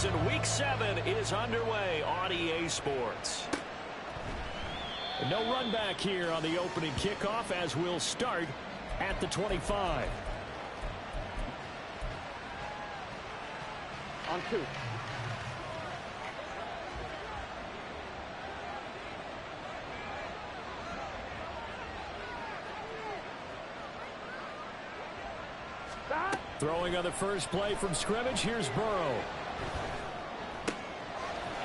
season. Week 7 is underway on EA Sports. No run back here on the opening kickoff as we'll start at the 25. On 2. Throwing on the first play from scrimmage, here's Burrow.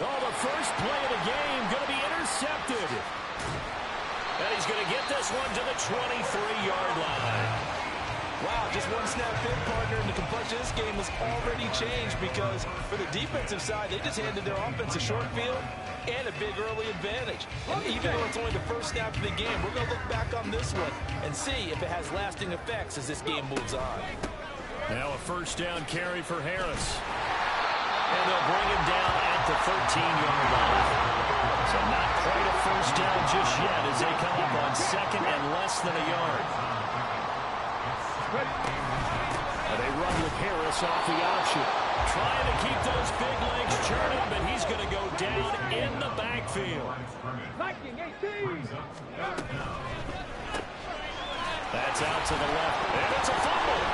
Oh, the first play of the game going to be intercepted. And he's going to get this one to the 23-yard line. Wow, just one snap in, partner, and the complexion of this game has already changed because for the defensive side, they just handed their offense a short field and a big early advantage. And even though it's only the first snap of the game, we're going to look back on this one and see if it has lasting effects as this game moves on. Now a first down carry for Harris. And they'll bring him down at the 13-yard line. So not quite a first down just yet as they come up on second and less than a yard. And they run with Harris off the option. Trying to keep those big legs churning, but he's going to go down in the backfield. That's out to the left. And it's a fumble.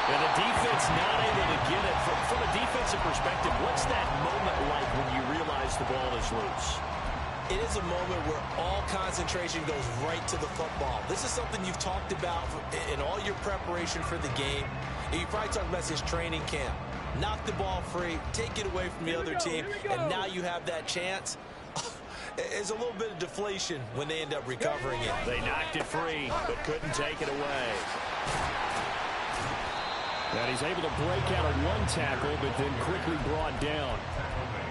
And the defense not able to get it. From a defensive perspective, what's that moment like when you realize the ball is loose? It is a moment where all concentration goes right to the football. This is something you've talked about in all your preparation for the game. And you probably talked about his training camp. Knock the ball free, take it away from the other team, and now you have that chance. There's a little bit of deflation when they end up recovering it. They knocked it free, but couldn't take it away. And he's able to break out of one tackle, but then quickly brought down.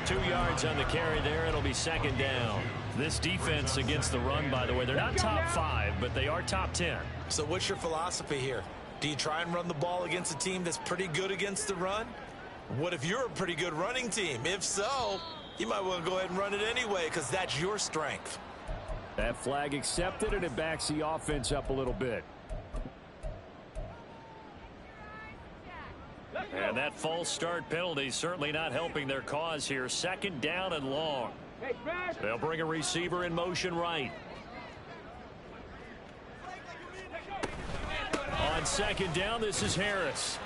2 yards on the carry there. It'll be second down. This defense against the run, by the way, they're not top 5, but they are top 10. So what's your philosophy here? Do you try and run the ball against a team that's pretty good against the run? What if you're a pretty good running team? If so, you might want to go ahead and run it anyway because that's your strength. That flag accepted, and it backs the offense up a little bit. And that false start penalty certainly not helping their cause here. Second down and long. They'll bring a receiver in motion right. On second down, this is Harris.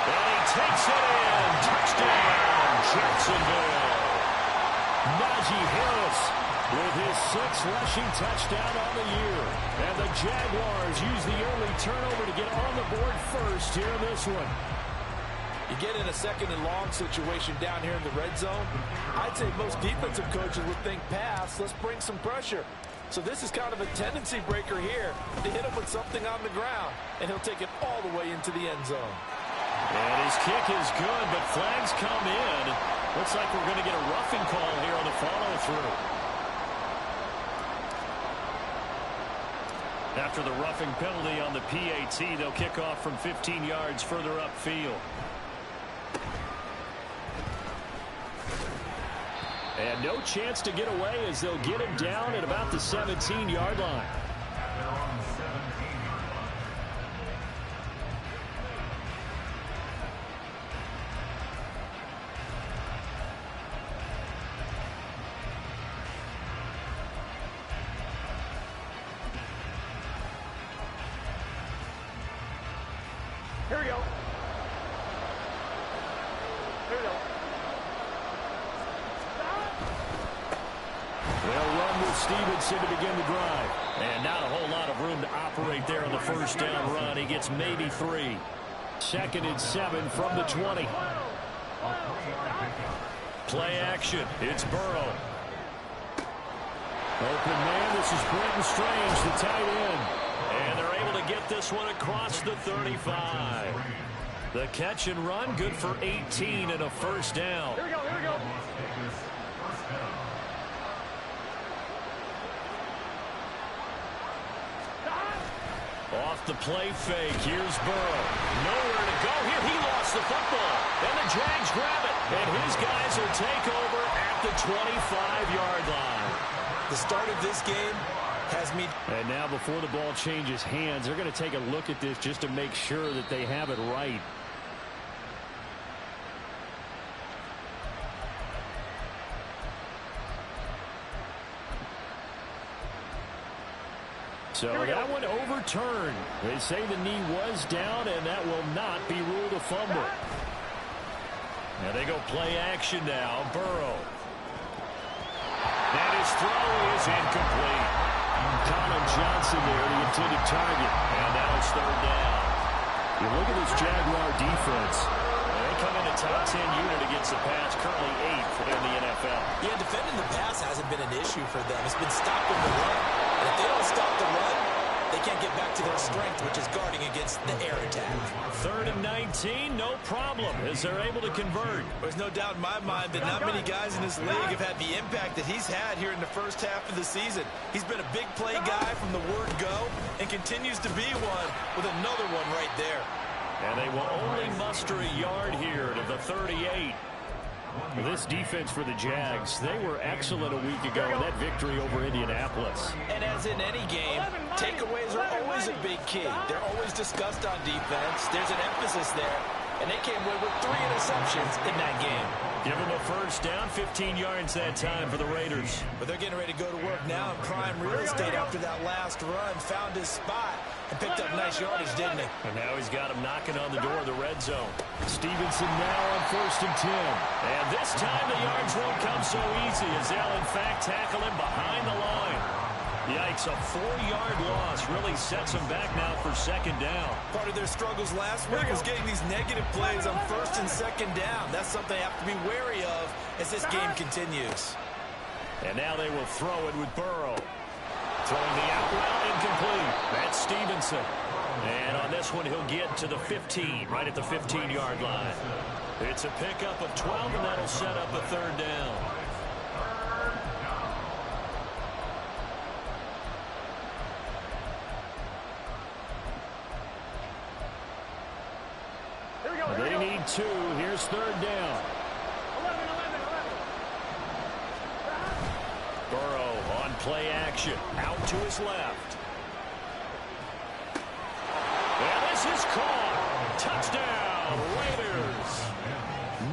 And he takes it in. Touchdown, Jacksonville. Najee Harris with his 6th rushing touchdown on the year. And the Jaguars use the early turnover to get on the board first here in this one. You get in a second and long situation down here in the red zone. I'd say most defensive coaches would think pass. Let's bring some pressure. So this is kind of a tendency breaker here to hit him with something on the ground. And he'll take it all the way into the end zone. And his kick is good, but flags come in. Looks like we're going to get a roughing call here on the follow-through. After the roughing penalty on the PAT, they'll kick off from 15 yards further upfield. And no chance to get away as they'll get him down at about the 17-yard line. Here we go. Here we go. They'll run with Stevenson to begin the drive. And not a whole lot of room to operate there on the first down run. He gets maybe 3. Second and 7 from the 20. Play action. It's Burrow. Open man. This is Brenton Strange, the tight end. And they're able to get this one across the 35. The catch and run, good for 18 and a first down. Here we go, here we go. Off the play fake, here's Burrow. Nowhere to go here. He lost the football. And the Jags grab it. And his guys will take over at the 25-yard line. The start of this game has me. And now before the ball changes hands, they're going to take a look at this just to make sure that they have it right. So that one overturned. They say the knee was down, and that will not be ruled a fumble. Now they go play action now. Burrow. And his throw is incomplete. Colin Johnson there, the intended target. And now it's third down. You look at this Jaguar defense. They come in a top 10 unit against the pass, currently 8th in the NFL. Yeah, defending the pass hasn't been an issue for them. It's been stopping the run. And if they don't stop the run, they can't get back to their strength, which is guarding against the air attack. 3rd and 19, no problem, as they're able to convert. There's no doubt in my mind that not many guys in this league have had the impact that he's had here in the first half of the season. He's been a big play guy from the word go and continues to be one with another one right there. And they will only muster a yard here to the 38. This defense for the Jags, they were excellent a week ago in that victory over Indianapolis. And as in any game, takeaways are always a big key. They're always discussed on defense. There's an emphasis there. And they came away with 3 interceptions in that game. Give them a first down, 15 yards that time for the Raiders. But they're getting ready to go to work now in prime real estate after that last run. Found his spot and picked up nice yardage, didn't he? And now he's got him knocking on the door of the red zone. Stevenson now on 1st and 10. And this time the yards won't come so easy as they'll in fact tackle him behind the line. Yikes, a 4-yard loss really sets them back now for 2nd down. Part of their struggles last week was getting these negative plays on 1st and 2nd down. That's something they have to be wary of as this game continues. And now they will throw it with Burrow. Throwing the out route incomplete. That's Stevenson. And on this one, he'll get to the 15, right at the 15-yard line. It's a pickup of 12, and that'll set up a 3rd down. They need 2. Here's 3rd down. 11. Burrow on play action. Out to his left. And this is caught. Touchdown, Raiders.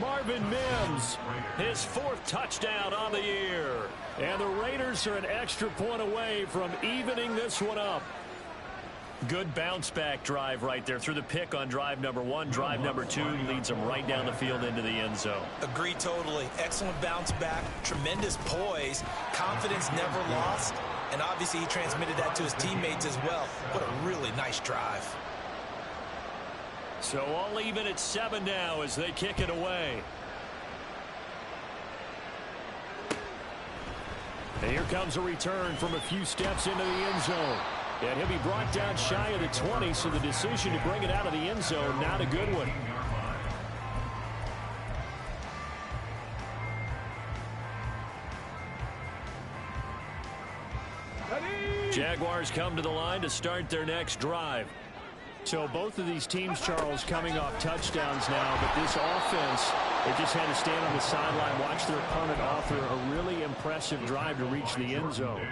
Marvin Mims, his 4th touchdown on the year. And the Raiders are an extra point away from evening this one up. Good bounce-back drive right there through the pick on drive number 1. Drive number 2 leads them right down the field into the end zone. Agree totally. Excellent bounce back, tremendous poise, confidence never lost, and obviously he transmitted that to his teammates as well. What a really nice drive. So all even at 7 now as they kick it away. And here comes a return from a few steps into the end zone. And he'll be brought down shy of the 20, so the decision to bring it out of the end zone, not a good one. Jaguars come to the line to start their next drive. So both of these teams, Charles, coming off touchdowns now, but this offense, they just had to stand on the sideline, watch their opponent author a really impressive drive to reach the end zone.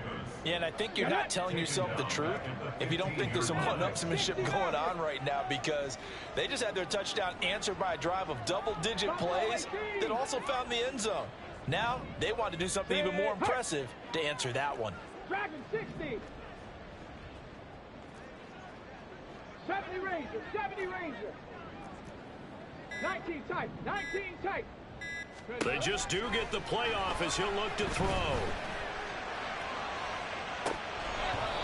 Yeah, and I think you're not telling yourself the truth if you don't think there's some one-upsmanship going on right now, because they just had their touchdown answered by a drive of double-digit plays that also found the end zone. Now they want to do something even more impressive to answer that one. Dragon 60. 70 Ranger. 19 tight. They just do get the playoff as he'll look to throw.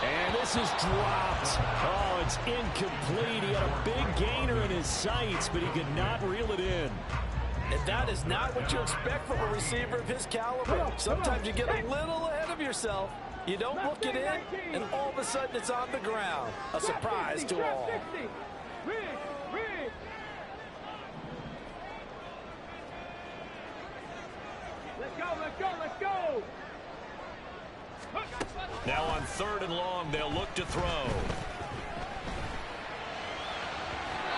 And this is dropped. Oh, it's incomplete. He had a big gainer in his sights, but he could not reel it in. And that is not what you expect from a receiver of his caliber. Sometimes you get a little ahead of yourself. You don't look it in, and all of a sudden it's on the ground. A surprise to all. Let's go. Now on 3rd and long, they'll look to throw.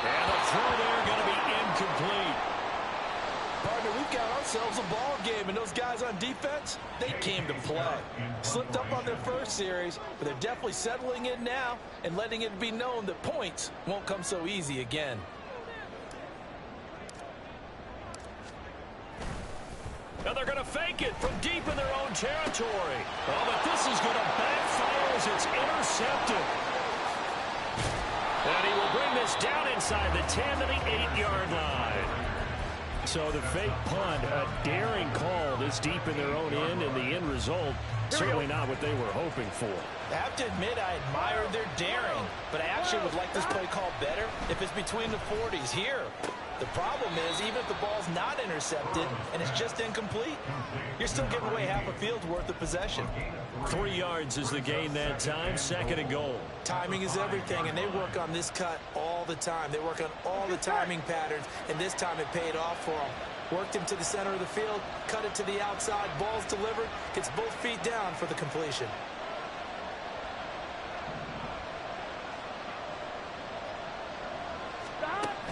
And the throw there going to be incomplete. Partner, we've got ourselves a ball game, and those guys on defense, they came to play. Slipped up on their first series, but they're definitely settling in now and letting it be known that points won't come so easy again. And they're going to fake it from deep in their own territory. Oh, but this is going to backfire as it's intercepted. And he will bring this down inside the 10 to the 8-yard line. So the fake punt, a daring call this deep in their own end, and the end result, certainly not what they were hoping for. I have to admit I admire their daring, but I actually would like this play called better if it's between the 40s here. The problem is, even if the ball's not intercepted and it's just incomplete, you're still giving away half a field's worth of possession. 3 yards is the gain that time, 2nd and goal. Timing is everything, and they work on this cut all the time. They work on all the timing patterns, and this time it paid off for them. Worked him to the center of the field, cut it to the outside, ball's delivered, gets both feet down for the completion.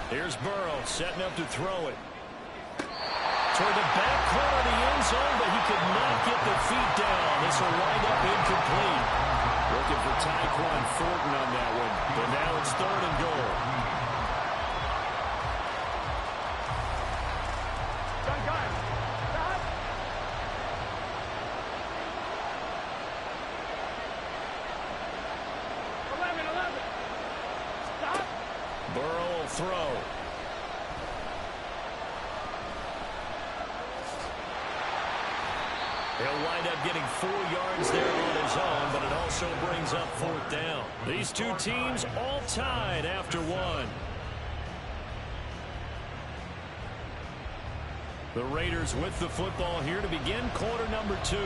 Here's Burrow setting up to throw it. Toward the back corner of the end zone, but he could not get the feet down. This will wind up incomplete. Looking for Tyquan Thornton on that one. But now it's 3rd and goal. Burrow will throw. He'll wind up getting 4 yards there on his own, but it also brings up 4th down. These two teams all tied after 1. The Raiders with the football here to begin quarter number 2,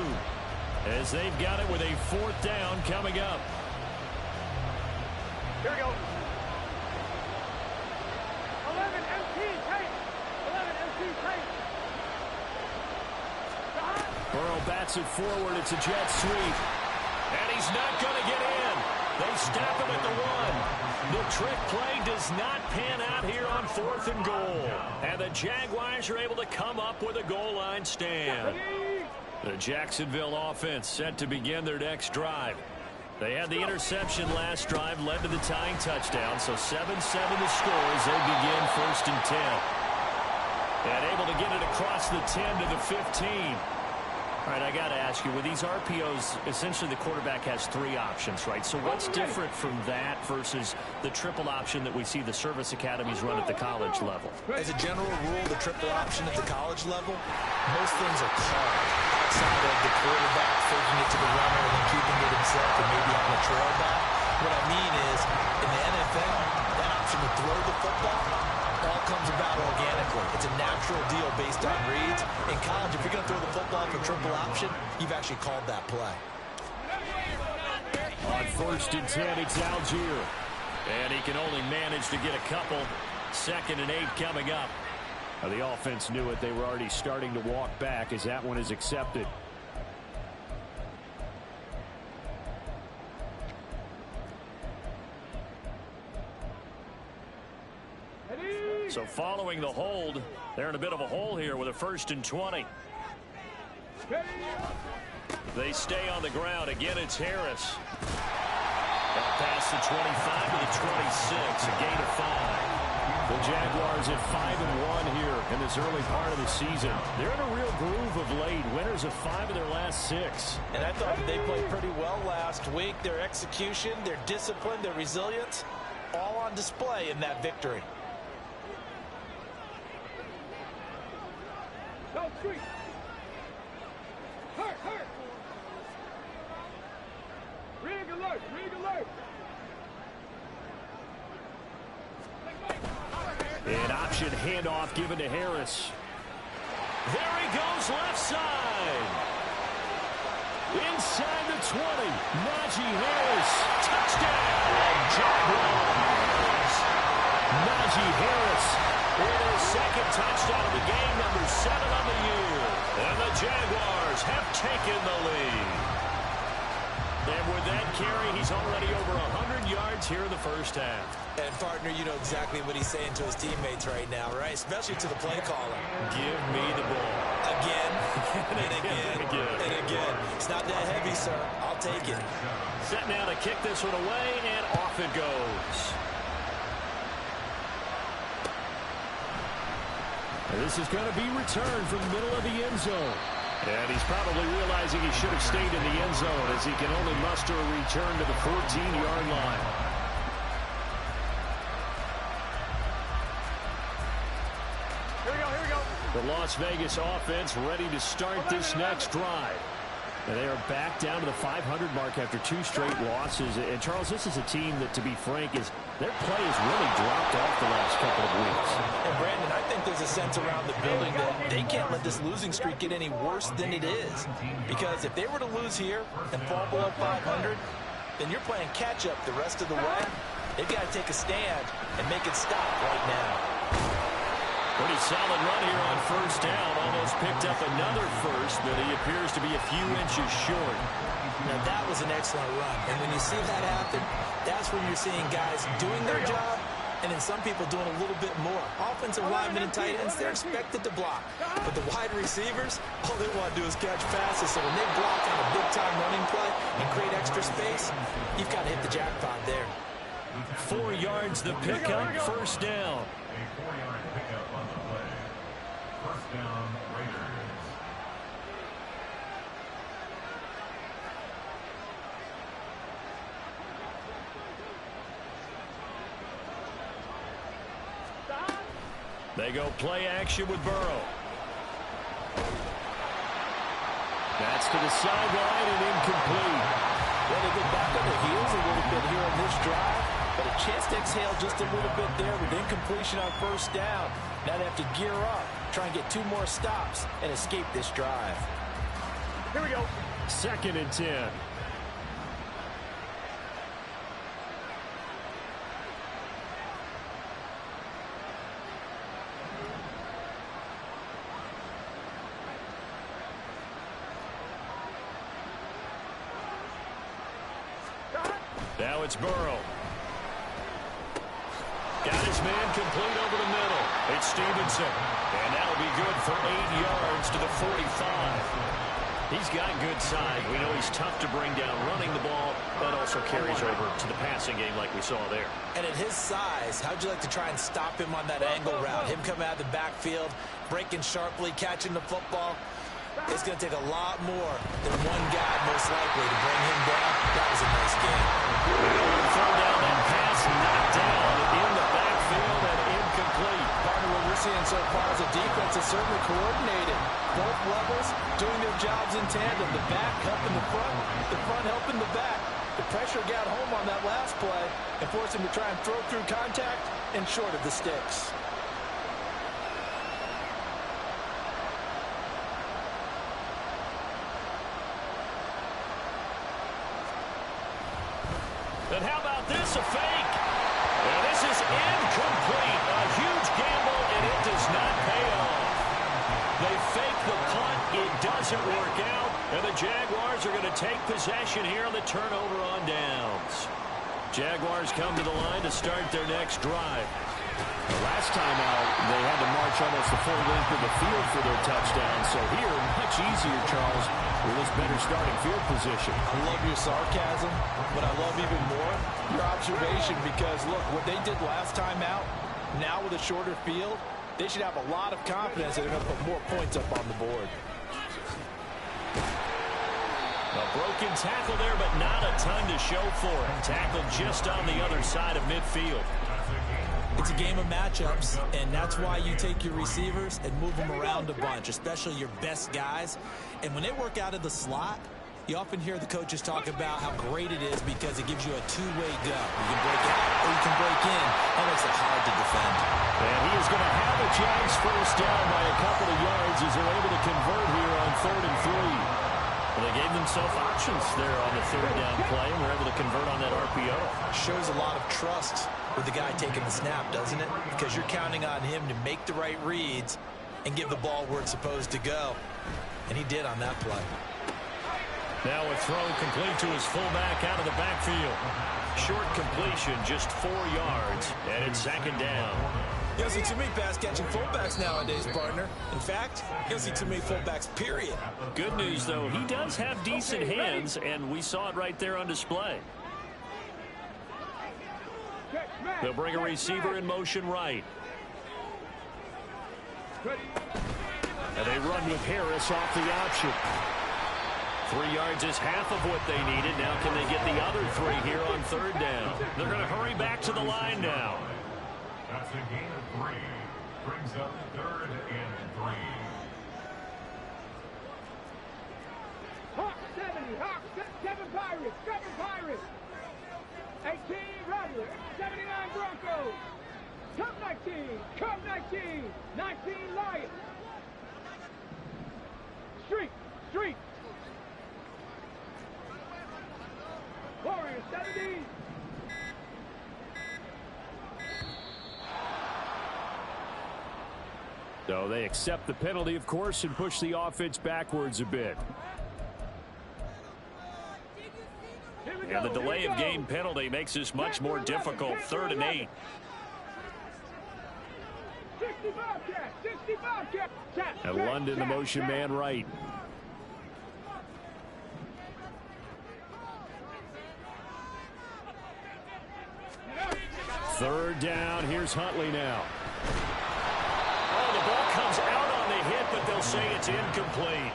as they've got it with a 4th down coming up. Here we go. 11 MT tight. 11 MT tight. Burrow bats it forward. It's a jet sweep. And he's not going to get in. They snap him at the 1. The trick play does not pan out here on 4th and goal. And the Jaguars are able to come up with a goal line stand. The Jacksonville offense set to begin their next drive. They had the interception last drive, led to the tying touchdown. So 7-7 the score as they begin 1st and 10. And able to get it across the 10 to the 15. All right, I got to ask you, with these RPOs, essentially the quarterback has 3 options, right? So what's different from that versus the triple option that we see the service academies run at the college level? As a general rule, the triple option at the college level, most things are called outside of the quarterback faking it to the runner and then keeping it himself and maybe having a trail back. What I mean is, in the NFL, that option to throw the football all comes about organically. It's a natural deal based on reads. In college, if you're going to throw the football for triple option, you've actually called that play. On 1st and 10, it's Algier. And he can only manage to get a couple. 2nd and 8 coming up. Now, the offense knew it. They were already starting to walk back as that one is accepted. So following the hold, they're in a bit of a hole here with a 1st and 20. They stay on the ground. Again, it's Harris. Past the 25 to the 26, a gain of 5. The Jaguars at 5-1 here in this early part of the season. They're in a real groove of late. Winners of 5 of their last 6. And I thought they played pretty well last week. Their execution, their discipline, their resilience, all on display in that victory. No, street. Hurt, hurt. Rig alert, rig alert. An option handoff given to Harris. There he goes left side. Inside the 20. Najee Harris. Touchdown. Jaguars. Najee Harris with his 2nd touchdown of the game, number 7 on the year. And the Jaguars have taken the lead. And with that carry, he's already over 100 yards here in the 1st half. And, partner, you know exactly what he's saying to his teammates right now, right? Especially to the play caller. Give me the ball. Again, and again, and again. It's not that heavy, sir. I'll take it. Set now to kick this one away, and off it goes. And this is going to be returned from the middle of the end zone. And he's probably realizing he should have stayed in the end zone as he can only muster a return to the 14-yard line. Here we go. The Las Vegas offense ready to start this next drive. And they are back down to the 500 mark after 2 straight losses. And, Charles, this is a team that, to be frank, their play has really dropped off the last couple of weeks. And, Brandon, I think there's a sense around the building that they can't let this losing streak get any worse than it is. Because if they were to lose here and fall below 500, then you're playing catch-up the rest of the way. They've got to take a stand and make it stop right now. Pretty solid run here on first down. Almost picked up another first, but he appears to be a few inches short. Now, that was an excellent run. And when you see that happen, that's when you're seeing guys doing their job and then some people doing a little bit more. Offensive linemen and tight ends, they're expected to block. But the wide receivers, all they want to do is catch passes. So when they block on a big-time running play and create extra space, you've got to hit the jackpot there. 4 yards the pickup, first down. They go play action with Burrow. That's to the sideline and incomplete. Well, they get back on their heels a little bit here on this drive, but a chance to exhale just a little bit there with incompletion on first down. Now they have to gear up, try and get 2 more stops, and escape this drive. Here we go. 2nd and 10. Now it's Burrow. Got his man complete over the middle. It's Stevenson. And that'll be good for 8 yards to the 45. He's got good size. We know he's tough to bring down running the ball, but also carries over to the passing game like we saw there. And at his size, how'd you like to try and stop him on that angle route? Him coming out of the backfield, breaking sharply, catching the football. It's going to take a lot more than one guy, most likely, to bring him down. That was a nice game. Throw down that pass, knocked down in the backfield and incomplete. Partner, what we're seeing so far is a defense is certainly coordinated. Both levels doing their jobs in tandem. The back helping the front helping the back. The pressure got home on that last play and forced him to try and throw through contact and short of the sticks. And how about this, a fake? And this is incomplete. A huge gamble, and it does not pay off. They fake the punt. It doesn't work out. And the Jaguars are going to take possession here on the turnover on downs. Jaguars come to the line to start their next drive. The last time out, they had to march almost the full length of the field for their touchdown. So here, much easier, Charles, with this better starting field position. I love your sarcasm, but I love even more your observation because, look, what they did last time out, now with a shorter field, they should have a lot of confidence that they're going to put more points up on the board. A broken tackle there, but not a ton to show for it. Tackled just on the other side of midfield. It's a game of matchups, and that's why you take your receivers and move them around a bunch, especially your best guys. And when they work out of the slot, you often hear the coaches talk about how great it is because it gives you a two-way go. You can break out or you can break in. That makes it hard to defend. And he is going to have a Jags first down by a couple of yards as they're able to convert here on 3rd and 3. Well, they gave themselves options there on the 3rd down play, and were able to convert on that RPO. Shows a lot of trust with the guy taking the snap, doesn't it? Because you're counting on him to make the right reads and give the ball where it's supposed to go. And he did on that play. Now a throw complete to his fullback out of the backfield. Short completion, just 4 yards, and it's 2nd down. You don't see too many pass-catching fullbacks nowadays, partner. In fact, you don't see too many fullbacks, period. Good news, though, he does have decent hands, and we saw it right there on display. They'll bring a receiver in motion right. And they run with Harris off the option. 3 yards is half of what they needed. Now can they get the other 3 here on third down? They're going to hurry back to the line now. That's a gain of 3. Brings up 3rd and 3. Hawk 70, Hawk 7 Pirates, 7 Pirates. 18 Rattler, 79 Broncos. Cup 19, Cup 19, 19 Lions. Street. Warriors 70. So they accept the penalty, of course, and push the offense backwards a bit. And the delay of game penalty makes this much more difficult. 3rd and 8. 65 cat. And London, the motion man right. Third down. Here's Huntley now. Oh, the ball comes out on the hit, but they'll say it's incomplete.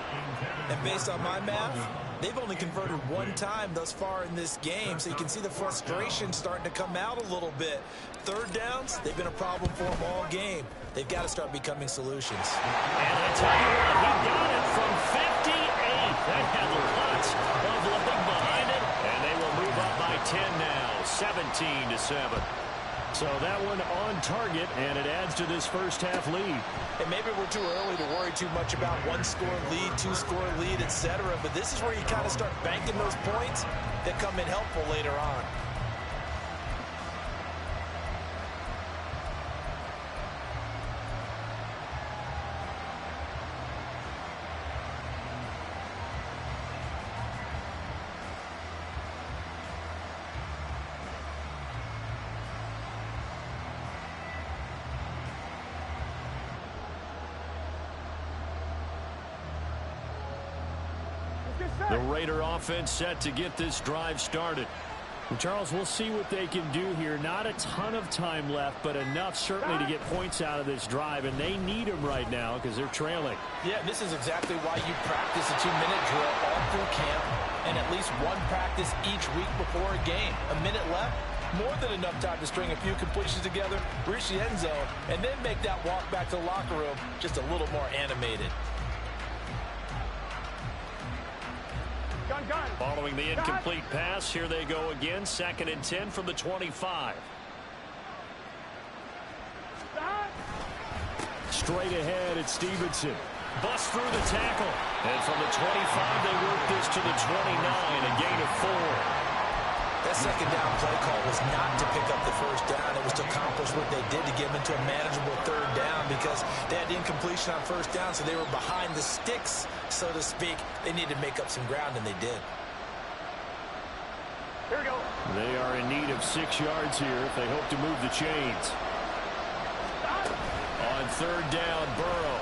And based on my math, they've only converted 1 time thus far in this game, so you can see the frustration starting to come out a little bit. 3rd downs, they've been a problem for them all game. They've got to start becoming solutions. And I tell you what, he got it from 58. That had lots of leg behind it, and they will move up by 10 now, 17-7. So that one on target, and it adds to this first half lead. And maybe we're too early to worry too much about 1-score lead, 2-score lead, etc. But this is where you kind of start banking those points that come in helpful later on. The Raider offense set to get this drive started. And Charles, we'll see what they can do here. Not a ton of time left, but enough certainly to get points out of this drive, and they need them right now because they're trailing. Yeah, this is exactly why you practice a 2-minute drill all through camp and at least 1 practice each week before a game. A minute left, more than enough time to string a few completions together, reach the end zone, and then make that walk back to the locker room just a little more animated. Gun. Following the incomplete pass, here they go again. 2nd and 10 from the 25. Straight ahead, it's Stevenson. Bust through the tackle. And from the 25, they work this to the 29, a gain of 4. That 2nd down play call was not to pick up the 1st down. It was to accomplish what they did to get them into a manageable 3rd down because they had incompletion on 1st down, so they were behind the sticks, so to speak. They needed to make up some ground, and they did. Here we go. They are in need of 6 yards here if they hope to move the chains. On 3rd down, Burrow.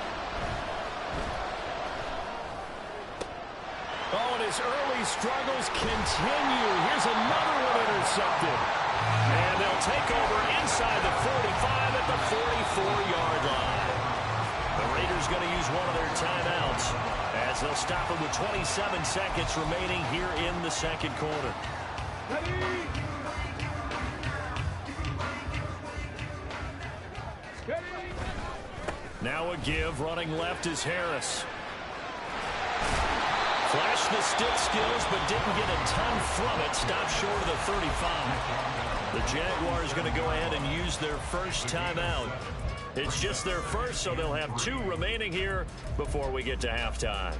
Oh, and his early struggles continue. Here's another one intercepted. And they'll take over inside the 45 at the 44-yard line. The Raiders going to use one of their timeouts as they'll stop it with 27 seconds remaining here in the 2nd quarter. Now a give. Running left is Harris. Flashed the stick skills, but didn't get a ton from it. Stopped short of the 35. The Jaguars going to go ahead and use their first timeout. It's just their first, so they'll have 2 remaining here before we get to halftime.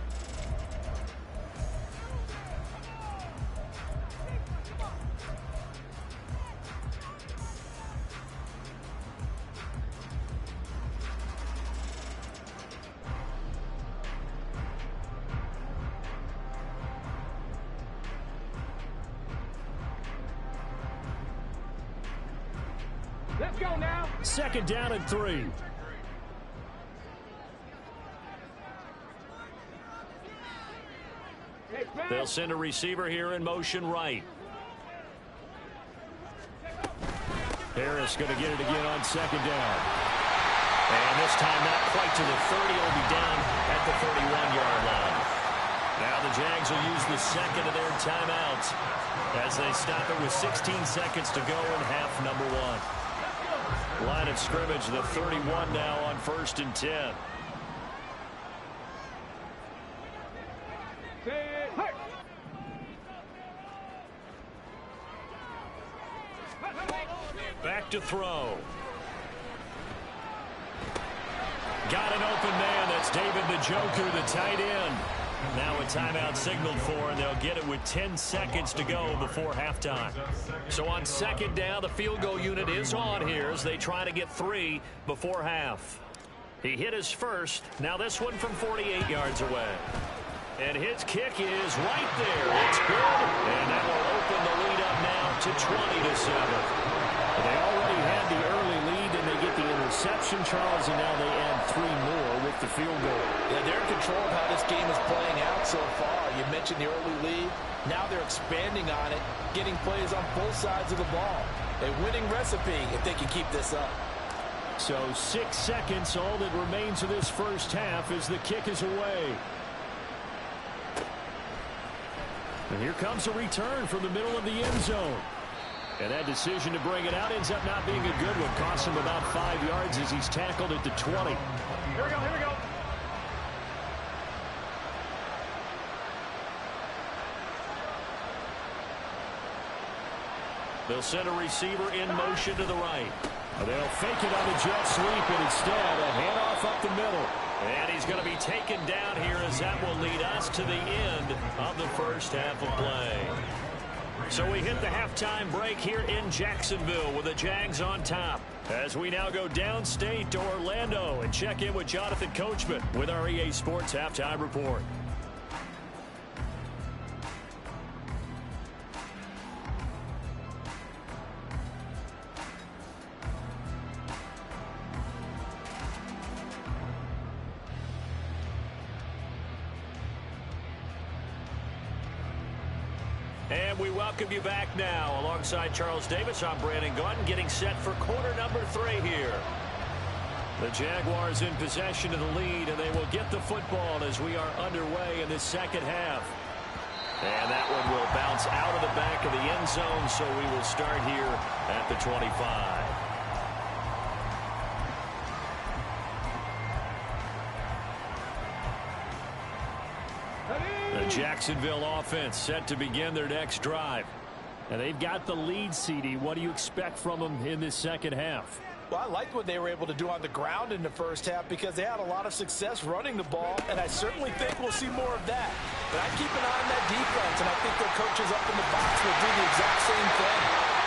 Let's go now. 2nd down and 3. They'll send a receiver here in motion right. Harris going to get it again on 2nd down. And this time not quite to the the Jags will use the second of their timeouts as they stop it with 16 seconds to go in half number one. Line of scrimmage, the 31 now on 1st and 10. Back to throw. Got an open man. That's David Njoku, the tight end. Now a timeout signaled for, and they'll get it with 10 seconds to go before halftime. So on second down, the field goal unit is on here as they try to get 3 before half. He hit his first. Now this one from 48 yards away. And his kick is right there. It's good. And that will open the lead up now to 20-7. They already had the early lead, and they get the interception, Charles, and now they add 3 more with the field goal. Yeah, they're in control of how this game is playing out so far. You mentioned the early lead. Now they're expanding on it, getting plays on both sides of the ball. A winning recipe if they can keep this up. So 6 seconds, all that remains of this first half as the kick is away. And here comes a return from the middle of the end zone. And that decision to bring it out ends up not being a good one. Costs him about 5 yards as he's tackled at the 20. Here we go, here we go. They'll send a receiver in motion to the right. They'll fake it on the jet sweep, and instead a handoff up the middle. And he's going to be taken down here as that will lead us to the end of the first half of play. So we hit the halftime break here in Jacksonville with the Jags on top. As we now go downstate to Orlando and check in with Jonathan Coachman with our EA Sports Halftime Report. And we welcome you back now. Alongside Charles Davis, I'm Brandon Gaudin, getting set for quarter number 3 here. The Jaguars in possession of the lead, and they will get the football as we are underway in this second half. And that one will bounce out of the back of the end zone, so we will start here at the 25. The Jacksonville offense set to begin their next drive. And they've got the lead, CD. What do you expect from them in this second half? Well, I liked what they were able to do on the ground in the first half because they had a lot of success running the ball, and I certainly think we'll see more of that. But I keep an eye on that defense, and I think their coaches up in the box will do the exact same thing.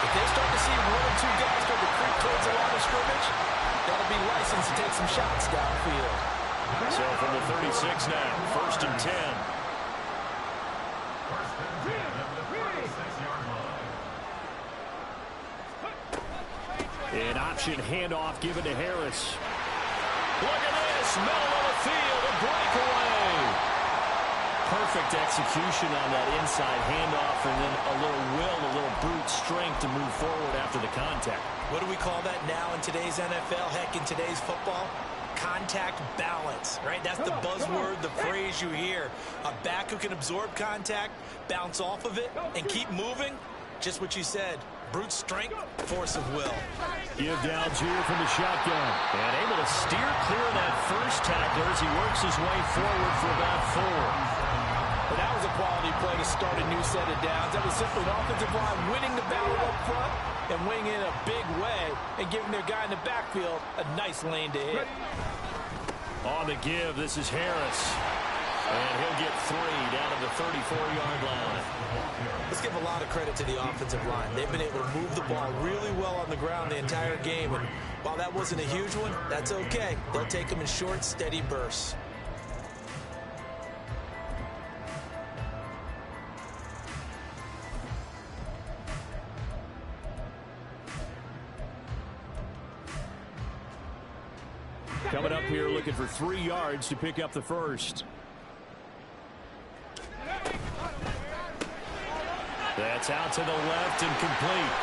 If they start to see 1 or 2 guys start to creep towards the line of scrimmage, that'll be license to take some shots downfield. So from the 36 now, 1st and 10. An option handoff given to Harris. Look at this, middle of the field, a breakaway. Perfect execution on that inside handoff, and then a little will, a little brute strength to move forward after the contact. What do we call that now in today's NFL? Heck, in today's football? Contact balance, right? That's the buzzword, the phrase you hear. A back who can absorb contact, bounce off of it, and keep moving. Just what you said. Brute strength, force of will. Give Algier from the shotgun. And able to steer clear of that first tackler as he works his way forward for about 4. But that was a quality play to start a new set of downs. That was simply an offensive line winning the battle up front and winning in a big way and giving their guy in the backfield a nice lane to hit. On the give, this is Harris. And he'll get 3 down to the 34-yard line. Let's give a lot of credit to the offensive line. They've been able to move the ball really well on the ground the entire game. And while that wasn't a huge one, that's okay. They'll take them in short, steady bursts. Coming up here looking for 3 yards to pick up the first. That's out to the left and complete.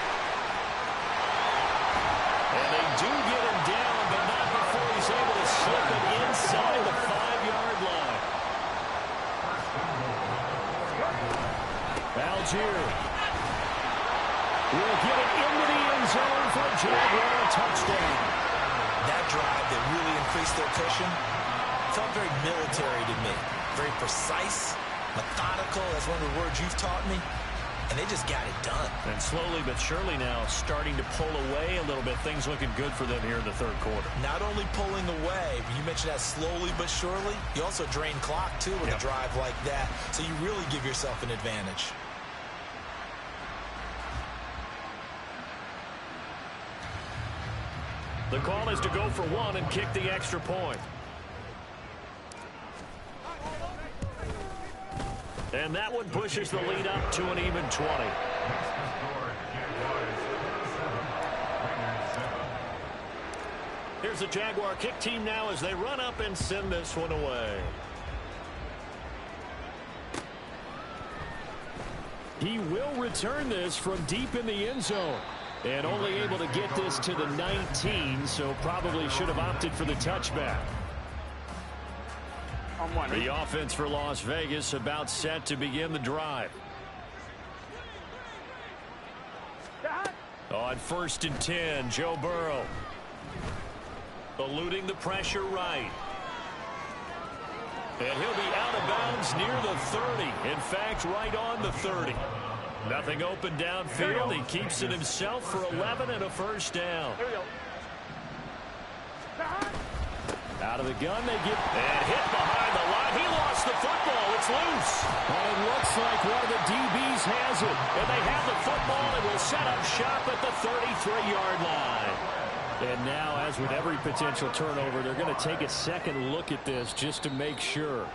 And they do get him down, but not before he's able to slip it inside the 5-yard line. yards here. We'll get it into the end zone for a Jaguar touchdown. That drive that really increased their cushion felt very military to me. Very precise, methodical. That's one of the words you've taught me. And they just got it done. And slowly but surely now starting to pull away a little bit. Things looking good for them here in the third quarter. Not only pulling away, but you mentioned that slowly but surely. You also drain clock, too, with a drive like that. So you really give yourself an advantage. The call is to go for one and kick the extra point. And that one pushes the lead up to an even 20. Here's the Jaguar kick team now as they run up and send this one away. He will return this from deep in the end zone. And only able to get this to the 19, so probably should have opted for the touchback. The offense for Las Vegas about set to begin the drive. On 1st and 10, Joe Burrow. Eluding the pressure right. And he'll be out of bounds near the 30. In fact, right on the 30. Nothing open downfield. He keeps it himself for 11 and a first down. Out of the gun, they get and hit behind the line. He lost the football. It's loose. Well, it looks like one of the DBs has it. And they have the football and will set up shop at the 33-yard line. And now, as with every potential turnover, they're going to take a second look at this just to make sure.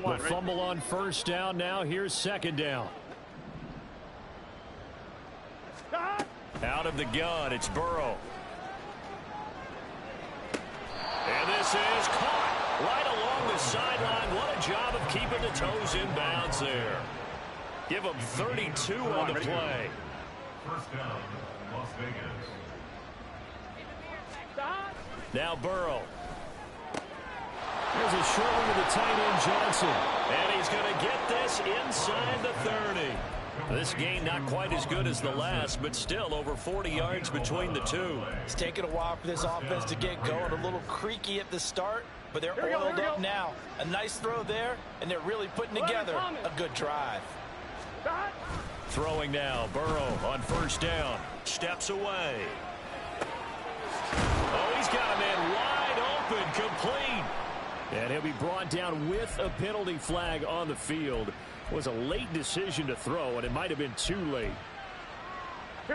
The fumble on first down now. Here's second down. Out of the gun, it's Burrow. And this is caught right along the sideline. What a job of keeping the toes in bounds there. Give them 32 on the play. First down, Las Vegas. Now Burrow. There's a short one to the tight end, Johnson. And he's going to get this inside the 30. This game not quite as good as the last, but still over 40 yards between the two. It's taken a while for this offense to get going. A little creaky at the start, but they're oiled up now. A nice throw there, and they're really putting together a good drive. Throwing now, Burrow on first down. Steps away. Oh, he's got a man wide open, complete. And he'll be brought down with a penalty flag on the field. It was a late decision to throw, and it might have been too late.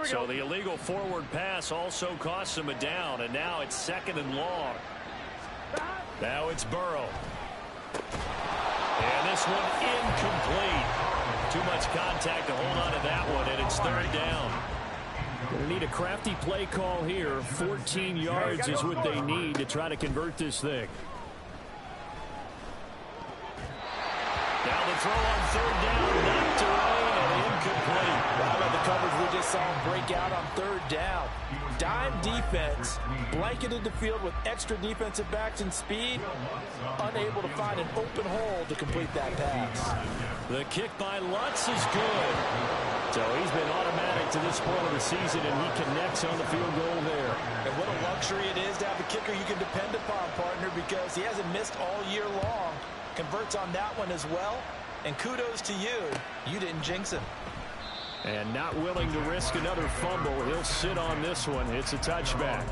So the illegal forward pass also costs him a down, and now it's second and long. Now it's Burrow. And this one incomplete. Too much contact to hold on to that one, and it's third down. They need a crafty play call here. 14 yards is what they need to try to convert this thing. Now the throw on third down, knocked away and incomplete. How about the coverage we just saw him break out on third down? Dime defense, blanketed the field with extra defensive backs and speed, unable to find an open hole to complete that pass. The kick by Lutz is good. So he's been automatic to this point of the season, and he connects on the field goal there. And what a luxury it is to have a kicker you can depend upon, partner, because he hasn't missed all year long. Converts on that one as well. And kudos to you. You didn't jinx him. And not willing to risk another fumble. He'll sit on this one. It's a touchback.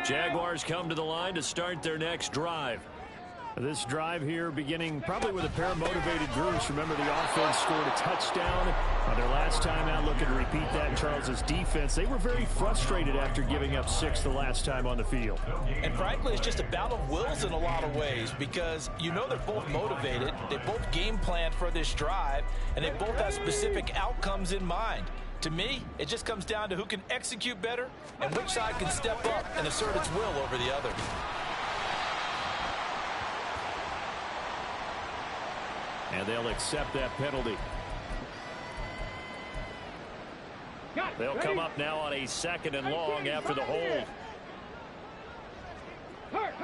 Jaguars come to the line to start their next drive. This drive here beginning probably with a pair of motivated groups. Remember, the offense scored a touchdown on their last time out. Looking to repeat that in Charles's defense. They were very frustrated after giving up 6 the last time on the field. And frankly, it's just a battle of wills in a lot of ways, because you know they're both motivated. They both game planned for this drive, and they both have specific outcomes in mind. To me, it just comes down to who can execute better and which side can step up and assert its will over the other. And they'll accept that penalty. They'll come up now on a 2nd and long after the hold. Hurt.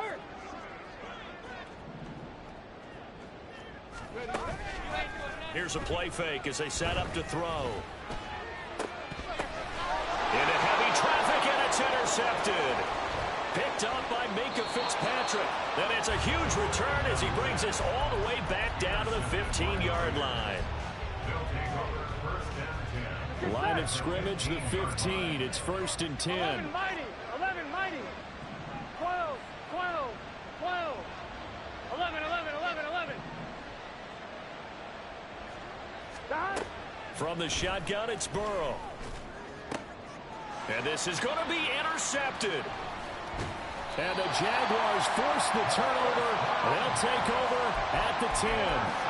Here's a play fake as they set up to throw. Into heavy traffic, and it's intercepted. Picked up by Minka Fitzpatrick. Then it's a huge return as he brings us all the way back down to the 15-yard line. Line of scrimmage, the 15. It's 1st and 10. 11 mighty. 12. 11. From the shotgun, it's Burrow. And this is going to be intercepted. And the Jaguars force the turnover. They'll take over at the 10.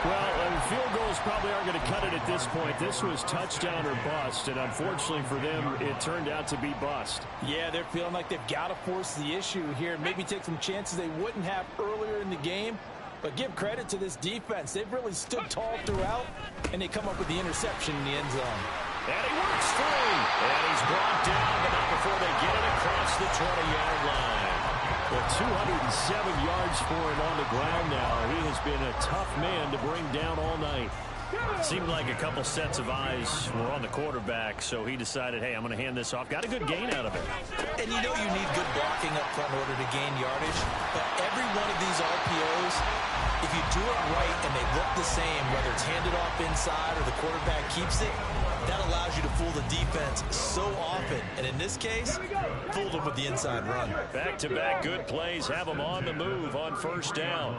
Well, field goals probably aren't going to cut it at this point. This was touchdown or bust, and unfortunately for them, it turned out to be bust. Yeah, they're feeling like they've got to force the issue here. Maybe take some chances they wouldn't have earlier in the game. But give credit to this defense. They've really stood tall throughout, and they come up with the interception in the end zone. And he works free. And he's brought down, but not before they get it across the 20-yard line. Well, 207 yards for him on the ground now. He has been a tough man to bring down all night. Seemed like a couple sets of eyes were on the quarterback, so he decided, hey, I'm going to hand this off. Got a good gain out of it. And you know you need good blocking up front in order to gain yardage. But every one of these RPOs, if you do it right and they look the same, whether it's handed off inside or the quarterback keeps it, that allows you to fool the defense so often. And in this case, fooled them with the inside run. Back-to-back good plays have them on the move on 1st down.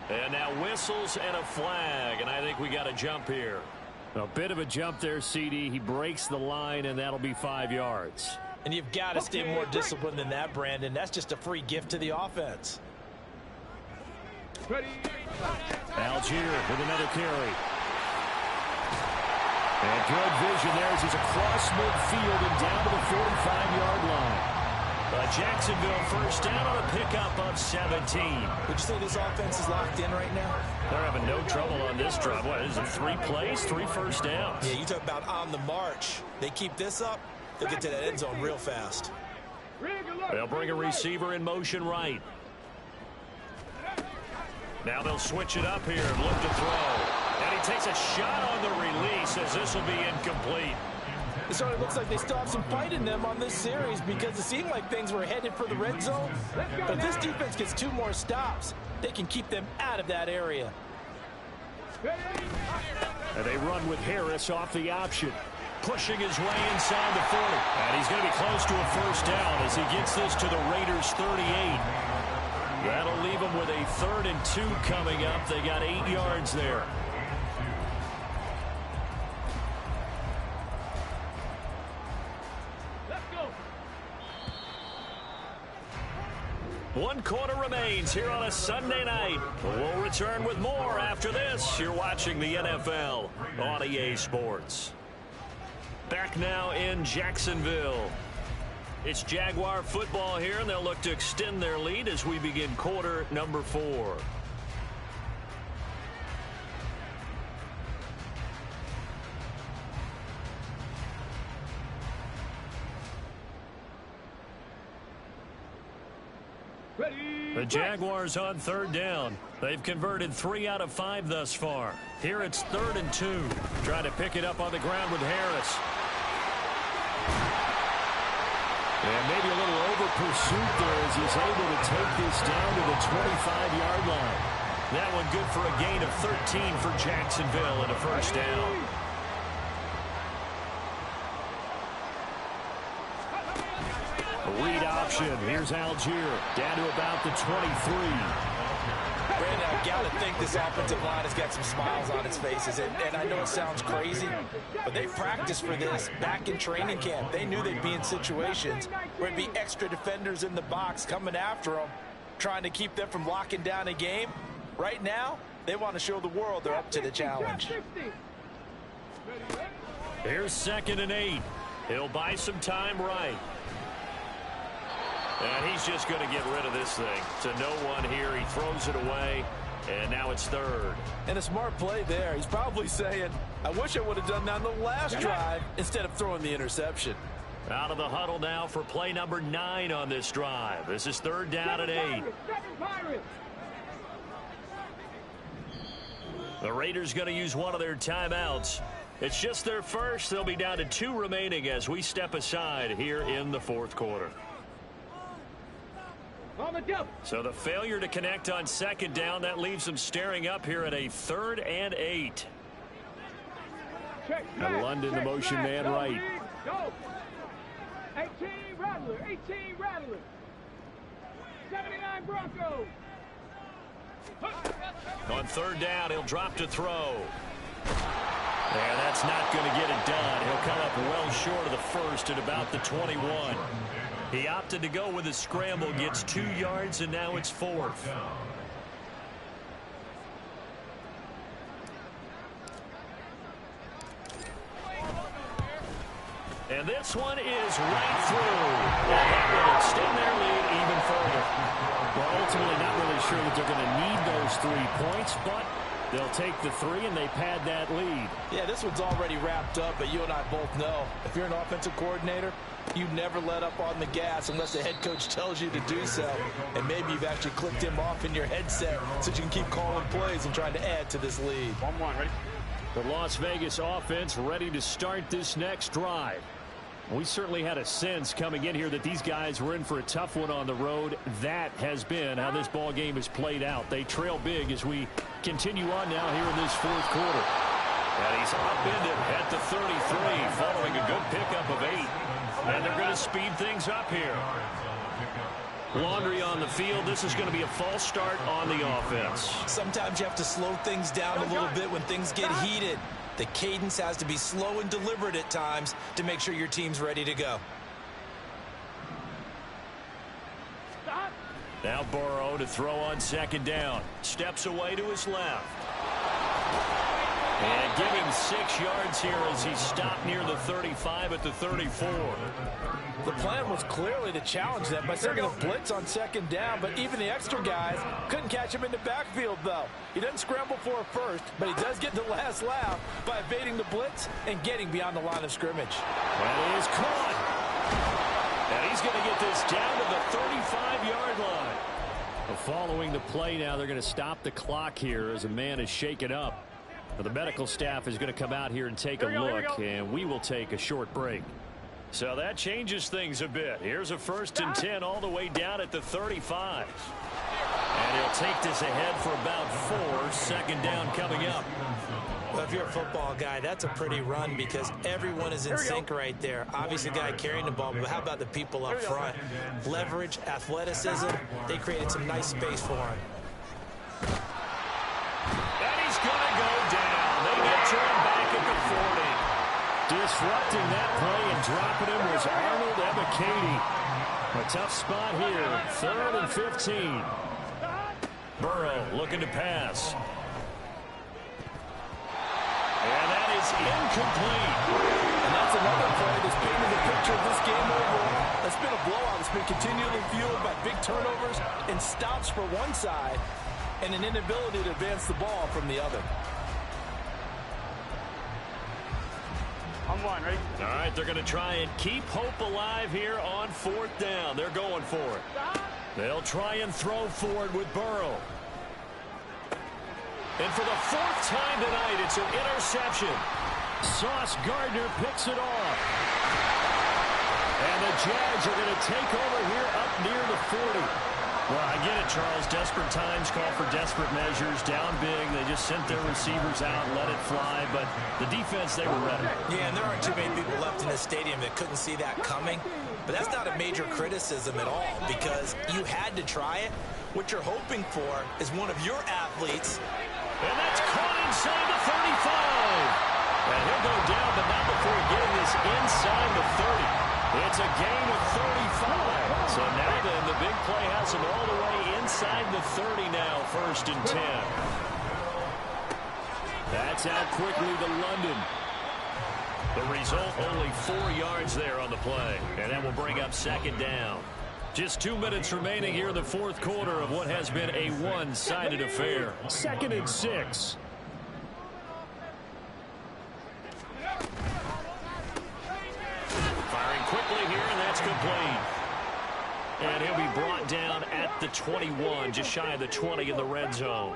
And now whistles and a flag, and I think we got a jump here. A bit of a jump there, CD. He breaks the line, and that'll be 5 yards. And you've got to stay more disciplined than that, Brandon. That's just a free gift to the offense. Algier with another carry. And good vision there as he's across midfield and down to the 45-yard line. Jacksonville 1st down on a pickup of 17. Would you say this offense is locked in right now? They're having no trouble on this drive. What is it, 3 plays, 3 first downs? Yeah, you talk about on the march. They keep this up, they'll get to that end zone real fast. They'll bring a receiver in motion right. Now they'll switch it up here and look to throw. And he takes a shot on the release as this will be incomplete. It sort of looks like they still have some fight in them on this series because it seemed like things were headed for the red zone. But if this defense gets 2 more stops, they can keep them out of that area. And they run with Harris off the option. Pushing his way inside the 40. And he's going to be close to a 1st down as he gets this to the Raiders' 38. That'll leave them with a 3rd and 2 coming up. They got 8 yards there. One quarter remains here on a Sunday night. We'll return with more after this. You're watching the NFL on EA Sports. Back now in Jacksonville. It's Jaguar football here, and they'll look to extend their lead as we begin quarter number 4. The Jaguars on 3rd down. They've converted 3 out of 5 thus far. Here it's 3rd and 2. Trying to pick it up on the ground with Harris. And maybe a little over pursuit there as he's able to take this down to the 25-yard line. That one good for a gain of 13 for Jacksonville and a 1st down. Read option. Here's Algier down to about the 23. Brandon, I've got to think this offensive line has got some smiles on its faces. And I know it sounds crazy, but they practiced for this back in training camp. They knew they'd be in situations where it'd be extra defenders in the box coming after them, trying to keep them from locking down a game. Right now, they want to show the world they're up to the challenge. Here's 2nd and 8. He'll buy some time right. And he's just going to get rid of this thing to no one here. He throws it away. And now it's third. And a smart play there. He's probably saying, I wish I would have done that on the last drive instead of throwing the interception. Out of the huddle now for play number 9 on this drive. This is third down and 8. The Raiders going to use one of their timeouts. It's just their first. They'll be down to 2 remaining as we step aside here in the fourth quarter. So the failure to connect on second down, that leaves them staring up here at a 3rd and 8. And London, the motion man right. Go. 18 Rattler, 79 Broncos. On third down, he'll drop to throw. And that's not going to get it done. He'll come up well short of the first at about the 21. He opted to go with a scramble, gets 2 yards, and now it's 4th. And this one is right through. And that will extend their lead even further. Well, ultimately not really sure that they're going to need those 3 points, but they'll take the 3 and they pad that lead. Yeah, this one's already wrapped up, but you and I both know if you're an offensive coordinator, you never let up on the gas unless the head coach tells you to do so. And maybe you've actually clicked him off in your headset so you can keep calling plays and trying to add to this lead. 1-1, ready? The Las Vegas offense ready to start this next drive. We certainly had a sense coming in here that these guys were in for a tough one on the road. That has been how this ball game has played out. They trail big as we continue on now here in this fourth quarter. And he's upended at the 33 following a good pickup of 8. And they're going to speed things up here. Laundry on the field. This is going to be a false start on the offense. Sometimes you have to slow things down a little bit when things get heated. The cadence has to be slow and deliberate at times to make sure your team's ready to go. Now Burrow to throw on second down. Steps away to his left. And give him 6 yards here as he stopped near the 35 at the 34. The plan was clearly to challenge them by sending a blitz on second down, but even the extra guys couldn't catch him in the backfield, though. He doesn't scramble for a first, but he does get the last laugh by evading the blitz and getting beyond the line of scrimmage. And he is caught. And he's going to get this down to the 35-yard line. Well, following the play now, they're going to stop the clock here as a man is shaken up. Well, the medical staff is going to come out here and take a look, and we will take a short break. So that changes things a bit. Here's a 1st and 10 all the way down at the 35. And he'll take this ahead for about 4. Second down coming up. Well, if you're a football guy, that's a pretty run because everyone is in sync right there. Obviously, the guy carrying the ball, but how about the people up front? Leverage, athleticism, they created some nice space for him. And he's going to go down. They get turned back at the 40. Disrupting that play and dropping him was Arnold Ebiketie. A tough spot here. 3rd and 15. Burrow looking to pass. And that is incomplete. And that's another play that's painted the picture of this game overall. It's been a blowout. It's been continually fueled by big turnovers and stops for one side and an inability to advance the ball from the other. On 1, ready? All right, they're going to try and keep hope alive here on 4th down. They're going for it. They'll try and throw forward with Burrow. And for the 4th time tonight, it's an interception. Sauce Gardner picks it off. And the Jags are going to take over here up near the 40. Well, I get it, Charles. Desperate times call for desperate measures. Down big, they just sent their receivers out and let it fly. But the defense, they were ready. Yeah, and there aren't too many people left in this stadium that couldn't see that coming. But that's not a major criticism at all because you had to try it. What you're hoping for is one of your athletes. And that's caught inside the 35. And he'll go down, but not before getting this inside the 30. It's a gain of 35. So now then, the big play has him all the way inside the 30 now, 1st and 10. That's out quickly to London. The result, only 4 yards there on the play. And that will bring up second down. Just 2 minutes remaining here in the fourth quarter of what has been a one-sided affair. 2nd and 6. Firing quickly here, and that's complete. And he'll be brought down at the 21, just shy of the 20 in the red zone.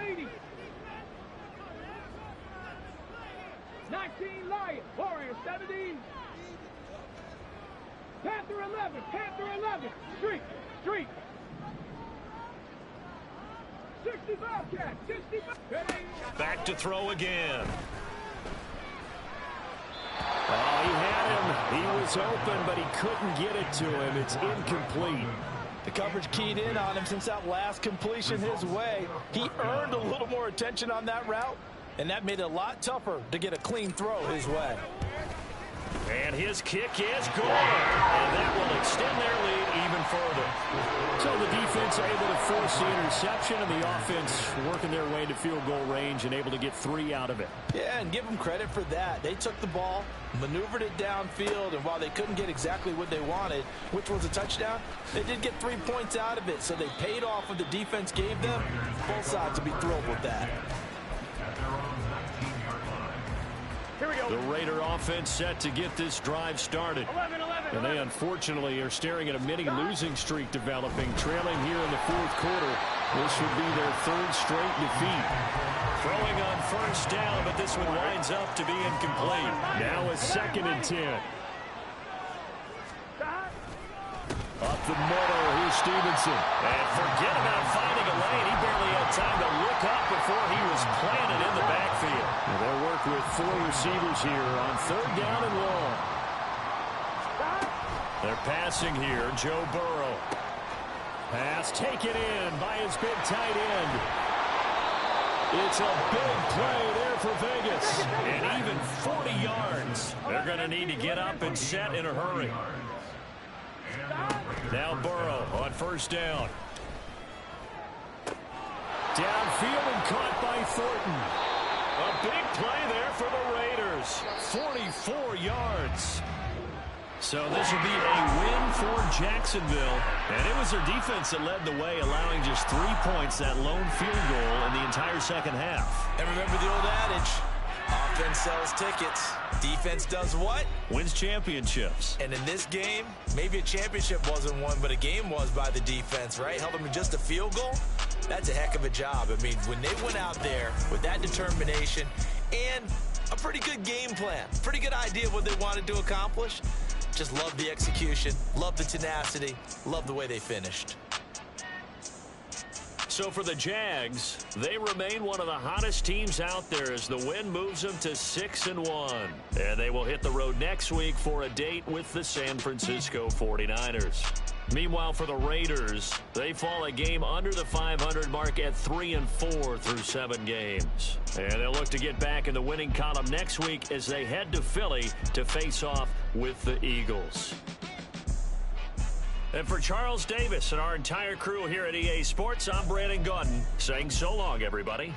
19 Lions, Warriors 17. Panther 11, Panther 11. Street, street. 65 cat, 65. Back to throw again. Oh, he had him. He was open, but he couldn't get it to him. It's incomplete. The coverage keyed in on him since that last completion his way. He earned a little more attention on that route, and that made it a lot tougher to get a clean throw his way. And his kick is good. And that will extend their lead even further. So the defense able to force the interception, and the offense working their way to field goal range and able to get 3 out of it. Yeah, and give them credit for that. They took the ball, maneuvered it downfield, and while they couldn't get exactly what they wanted, which was a touchdown, they did get 3 points out of it. So they paid off what the defense gave them. Both sides will be thrilled with that. Here we go. The Raider offense set to get this drive started. 11, 11, And they unfortunately are staring at a mini losing streak developing, trailing here in the fourth quarter. This would be their 3rd straight defeat. Throwing on first down, but this one winds up to be incomplete. Now a 2nd and 10. Up the middle, here's Stevenson. And forget about finding a lane. He barely had time to look up before he was planted in the backfield. And they'll work with 4 receivers here on 3rd down and long. They're passing here. Joe Burrow. Pass taken in by his big tight end. It's a big play there for Vegas. And even 40 yards. They're going to need to get up and set in a hurry. Now Burrow on first down. Downfield and caught by Thornton. A big play there for the Raiders. 44 yards. So this will be a win for Jacksonville. And it was their defense that led the way, allowing just 3 points, that lone field goal in the entire second half. And remember the old adage, offense sells tickets. Defense does what? Wins championships. And in this game, maybe a championship wasn't won, but a game was by the defense, right? Held them to just a field goal. That's a heck of a job. I mean, when they went out there with that determination and a pretty good game plan, pretty good idea of what they wanted to accomplish, just love the execution, love the tenacity, love the way they finished. So for the Jags, they remain one of the hottest teams out there as the win moves them to 6-1. And they will hit the road next week for a date with the San Francisco 49ers. Meanwhile, for the Raiders, they fall a game under the 500 mark at 3-4 through 7 games. And they'll look to get back in the winning column next week as they head to Philly to face off with the Eagles. And for Charles Davis and our entire crew here at EA Sports, I'm Brandon Gaudin saying so long, everybody.